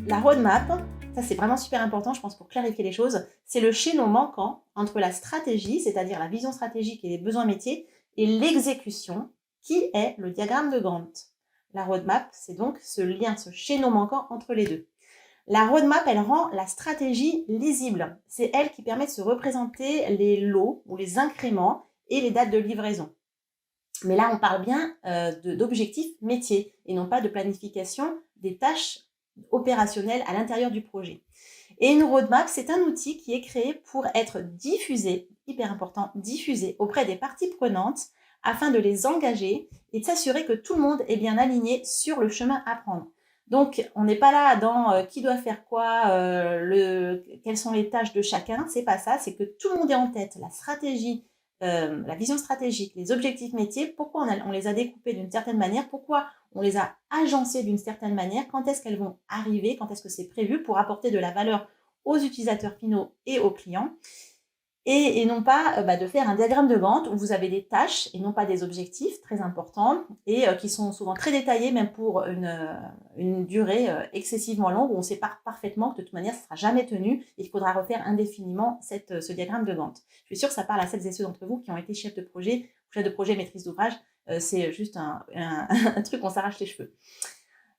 La roadmap, ça c'est vraiment super important, je pense, pour clarifier les choses, c'est le chaînon manquant entre la stratégie, c'est-à-dire la vision stratégique et les besoins métiers, et l'exécution, qui est le diagramme de Gantt. La roadmap, c'est donc ce lien, ce chaînon manquant entre les deux. La roadmap, elle rend la stratégie lisible. C'est elle qui permet de se représenter les lots ou les incréments et les dates de livraison. Mais là, on parle bien d'objectifs métiers et non pas de planification des tâches opérationnelles à l'intérieur du projet. Et une roadmap, c'est un outil qui est créé pour être diffusé, hyper important, diffusé auprès des parties prenantes afin de les engager et de s'assurer que tout le monde est bien aligné sur le chemin à prendre. Donc, on n'est pas là dans qui doit faire quoi, quelles sont les tâches de chacun, c'est pas ça, c'est que tout le monde est en tête, la stratégie, la vision stratégique, les objectifs métiers, pourquoi on les a découpés d'une certaine manière, pourquoi on les a agencés d'une certaine manière, quand est-ce qu'elles vont arriver, quand est-ce que c'est prévu pour apporter de la valeur aux utilisateurs finaux et aux clients. Et non pas de faire un diagramme de Gantt où vous avez des tâches et non pas des objectifs très importants et qui sont souvent très détaillés, même pour une durée excessivement longue où on sait parfaitement que de toute manière, ça ne sera jamais tenu et qu'il faudra refaire indéfiniment ce diagramme de Gantt. Je suis sûre que ça parle à celles et ceux d'entre vous qui ont été chefs de projet maîtrise d'ouvrage. C'est juste un truc, on s'arrache les cheveux.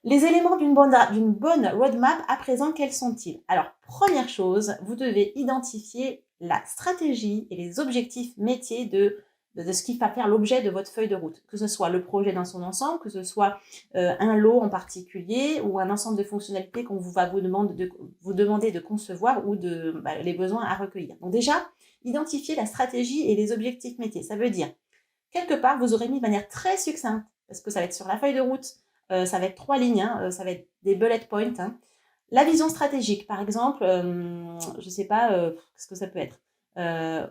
Les éléments d'une bonne roadmap, à présent, quels sont-ils? Alors, première chose, vous devez identifier la stratégie et les objectifs métiers de ce qui va faire l'objet de votre feuille de route. Que ce soit le projet dans son ensemble, que ce soit un lot en particulier ou un ensemble de fonctionnalités qu'on va vous demander de concevoir ou les besoins à recueillir. Donc déjà, identifier la stratégie et les objectifs métiers. Ça veut dire, quelque part, vous aurez mis de manière très succincte, parce que ça va être sur la feuille de route, ça va être 3 lignes, ça va être des bullet points. La vision stratégique, par exemple, je ne sais pas ce que ça peut être.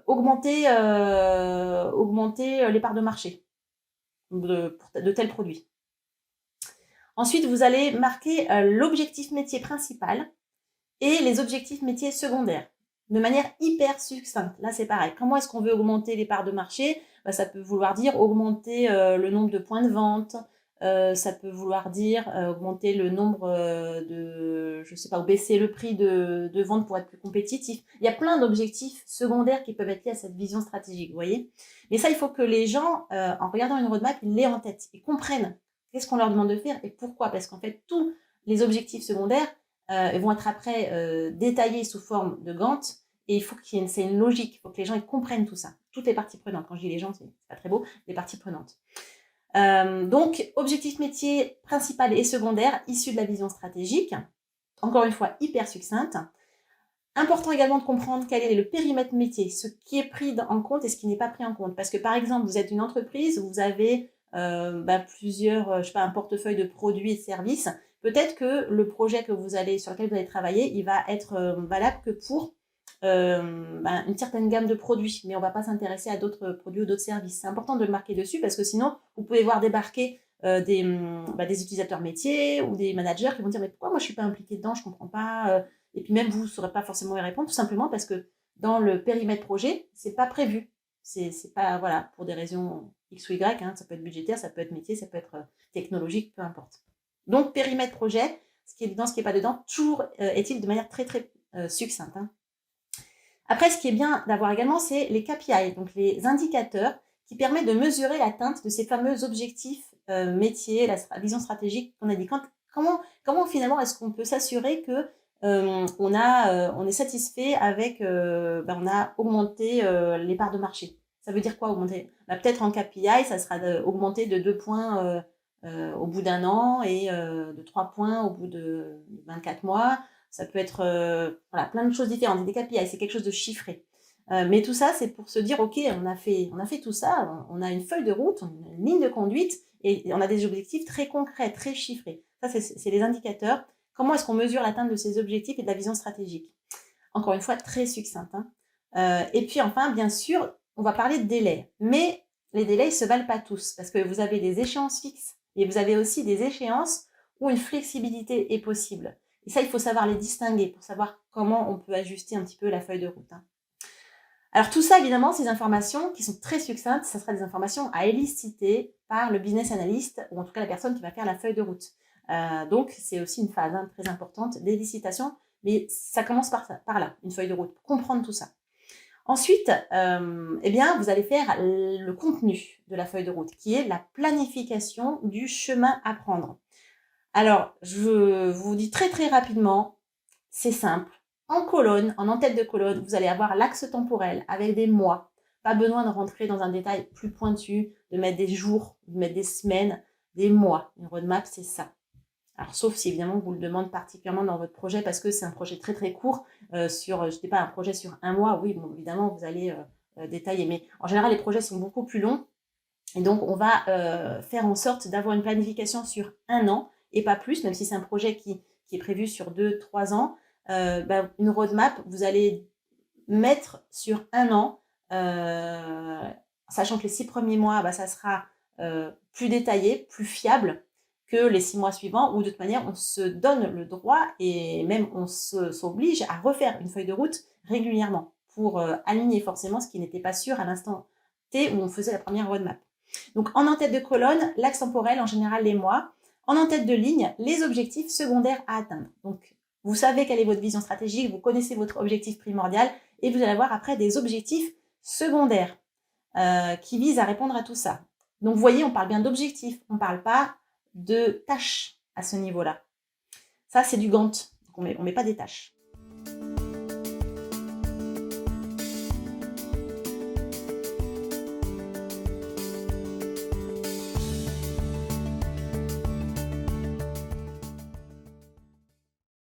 Augmenter les parts de marché de tels produits. Ensuite, vous allez marquer l'objectif métier principal et les objectifs métiers secondaires de manière hyper succincte. Là, c'est pareil. Comment est-ce qu'on veut augmenter les parts de marché? Ça peut vouloir dire augmenter le nombre de points de vente, ça peut vouloir dire augmenter le nombre ou baisser le prix de vente pour être plus compétitif. Il y a plein d'objectifs secondaires qui peuvent être liés à cette vision stratégique, vous voyez. Mais ça, il faut que les gens, en regardant une roadmap, ils l'aient en tête, ils comprennent qu'est-ce qu'on leur demande de faire et pourquoi. Parce qu'en fait, tous les objectifs secondaires vont être après détaillés sous forme de Gantt. Et il faut c'est une logique, il faut que les gens ils comprennent tout ça. Toutes les parties prenantes. Quand je dis les gens, c'est pas très beau, les parties prenantes. Donc, objectif métier principal et secondaire issu de la vision stratégique. Encore une fois, hyper succincte. Important également de comprendre quel est le périmètre métier, ce qui est pris en compte et ce qui n'est pas pris en compte. Parce que par exemple, vous êtes une entreprise, vous avez plusieurs, un portefeuille de produits et de services. Peut-être que le projet sur lequel vous allez travailler, il va être valable que pour une certaine gamme de produits, mais on ne va pas s'intéresser à d'autres produits ou d'autres services. C'est important de le marquer dessus parce que sinon, vous pouvez voir débarquer des utilisateurs métiers ou des managers qui vont dire « mais pourquoi moi je ne suis pas impliqué dedans, je ne comprends pas ». Et puis même vous ne saurez pas forcément y répondre, tout simplement parce que dans le périmètre projet, ce n'est pas prévu. C'est pas, voilà, pour des raisons X ou Y, ça peut être budgétaire, ça peut être métier, ça peut être technologique, peu importe. Donc périmètre projet, ce qui est dedans, ce qui n'est pas dedans, toujours est-il de manière très très succincte. Après, ce qui est bien d'avoir également, c'est les KPI, donc les indicateurs qui permettent de mesurer l'atteinte de ces fameux objectifs métiers, la vision stratégique qu'on a dit. Comment finalement est-ce qu'on peut s'assurer que on est satisfait avec, on a augmenté les parts de marché. Ça veut dire quoi augmenter? Peut-être en KPI, ça sera augmenter de 2 points au bout d'un an et de 3 points au bout de 24 mois. Ça peut être plein de choses différentes. Des KPI, c'est quelque chose de chiffré. Mais tout ça, c'est pour se dire, ok, on a fait tout ça, on a une feuille de route, on a une ligne de conduite et on a des objectifs très concrets, très chiffrés. Ça, c'est les indicateurs. Comment est-ce qu'on mesure l'atteinte de ces objectifs et de la vision stratégique? Encore une fois, très succincte. Et puis enfin, bien sûr, on va parler de délais. Mais les délais ne se valent pas tous parce que vous avez des échéances fixes et vous avez aussi des échéances où une flexibilité est possible. Et ça, il faut savoir les distinguer pour savoir comment on peut ajuster un petit peu la feuille de route. Alors tout ça, évidemment, ces informations qui sont très succinctes, ça sera des informations à éliciter par le business analyst ou en tout cas la personne qui va faire la feuille de route. Donc, c'est aussi une phase très importante des licitations, mais ça commence par là, une feuille de route, pour comprendre tout ça. Ensuite, eh bien, vous allez faire le contenu de la feuille de route, qui est la planification du chemin à prendre. Alors, je vous dis très très rapidement, c'est simple. En colonne, en en-tête de colonne, vous allez avoir l'axe temporel avec des mois. Pas besoin de rentrer dans un détail plus pointu, de mettre des jours, de mettre des semaines, des mois. Une roadmap, c'est ça. Alors, sauf si évidemment vous le demandez particulièrement dans votre projet parce que c'est un projet très très court sur, je sais pas, un projet sur un mois. Oui, bon, évidemment, vous allez détailler. Mais en général, les projets sont beaucoup plus longs. Et donc, on va faire en sorte d'avoir une planification sur un an et pas plus, même si c'est un projet qui est prévu sur 2-3 ans. Une roadmap, vous allez mettre sur un an, sachant que les 6 premiers mois, ça sera plus détaillé, plus fiable que les 6 mois suivants, où de toute manière, on se donne le droit et même on s'oblige à refaire une feuille de route régulièrement pour aligner forcément ce qui n'était pas sûr à l'instant T où on faisait la première roadmap. Donc, en en-tête de colonne, l'axe temporel, en général les mois. En en-tête de ligne, les objectifs secondaires à atteindre. Donc, vous savez quelle est votre vision stratégique, vous connaissez votre objectif primordial et vous allez avoir après des objectifs secondaires qui visent à répondre à tout ça. Donc, vous voyez, on parle bien d'objectifs, on ne parle pas de tâches à ce niveau-là. Ça, c'est du Gantt. Donc, on met pas des tâches.